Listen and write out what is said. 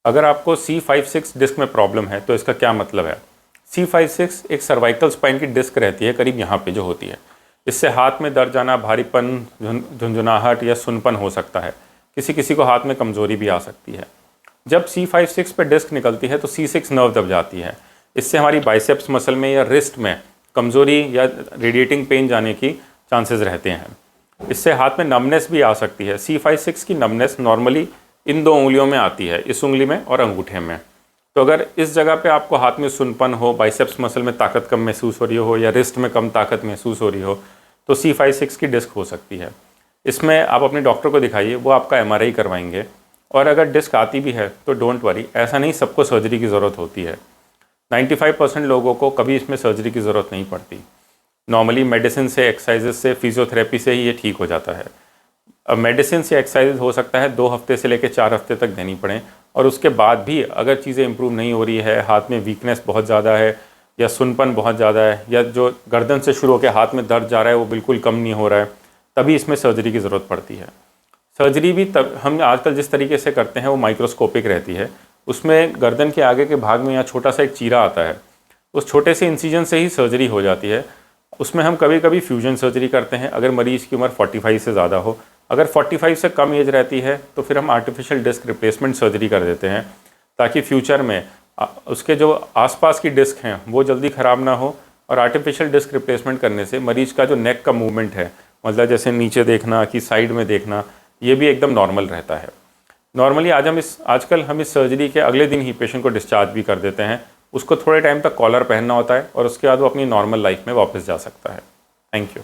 अगर आपको C5-6 disc में प्रॉब्लम है तो इसका क्या मतलब है? C5-6 एक सर्वाइकल स्पाइन की डिस्क रहती है, करीब यहाँ पे जो होती है। इससे हाथ में दर्द जाना, भारीपन, झुंझुनाहट या सुनपन हो सकता है। किसी किसी को हाथ में कमज़ोरी भी आ सकती है। जब C5-6 पे डिस्क निकलती है तो C6 नर्व दब जाती है। इससे हमारी बाइसेप्स मसल में या रिस्ट में कमज़ोरी या रेडिएटिंग पेन जाने की चांसेस रहते हैं। इससे हाथ में नमनेस भी आ सकती है। C5-6 की नमनेस नॉर्मली इन दो उंगलियों में आती है, इस उंगली में और अंगूठे में। तो अगर इस जगह पे आपको हाथ में सुनपन हो, बाइसेप्स मसल में ताकत कम महसूस हो रही हो या रिस्ट में कम ताकत महसूस हो रही हो तो C5-6 की डिस्क हो सकती है। इसमें आप अपने डॉक्टर को दिखाइए, वो आपका MRI करवाएंगे। और अगर डिस्क आती भी है तो डोंट वरी, ऐसा नहीं सबको सर्जरी की ज़रूरत होती है। 95% लोगों को कभी इसमें सर्जरी की ज़रूरत नहीं पड़ती। नॉर्मली मेडिसिन से, एक्सरसाइजेज से, फिजियोथेरेपी से ही ये ठीक हो जाता है। अब मेडिसिन से एक्सरसाइज हो सकता है 2 हफ्ते से लेकर 4 हफ्ते तक देनी पड़े, और उसके बाद भी अगर चीज़ें इंप्रूव नहीं हो रही है, हाथ में वीकनेस बहुत ज़्यादा है या सुनपन बहुत ज़्यादा है या जो गर्दन से शुरू होकर हाथ में दर्द जा रहा है वो बिल्कुल कम नहीं हो रहा है, तभी इसमें सर्जरी की ज़रूरत पड़ती है। सर्जरी भी तब हम आजकल जिस तरीके से करते हैं वो माइक्रोस्कोपिक रहती है। उसमें गर्दन के आगे के भाग में यहाँ छोटा सा एक चीरा आता है, उस छोटे से इंसिजन से ही सर्जरी हो जाती है। उसमें हम कभी कभी फ्यूजन सर्जरी करते हैं अगर मरीज़ की उम्र 45 से ज़्यादा हो। अगर 45 से कम एज रहती है तो फिर हम आर्टिफिशियल डिस्क रिप्लेसमेंट सर्जरी कर देते हैं, ताकि फ्यूचर में उसके जो आसपास की डिस्क हैं वो जल्दी ख़राब ना हो। और आर्टिफिशियल डिस्क रिप्लेसमेंट करने से मरीज़ का जो नेक का मूवमेंट है, मतलब जैसे नीचे देखना कि साइड में देखना, ये भी एकदम नॉर्मल रहता है। नॉर्मली आजकल हम इस सर्जरी के अगले दिन ही पेशेंट को डिस्चार्ज भी कर देते हैं। उसको थोड़े टाइम तक कॉलर पहनना होता है और उसके बाद वो अपनी नॉर्मल लाइफ में वापस जा सकता है। Thank you.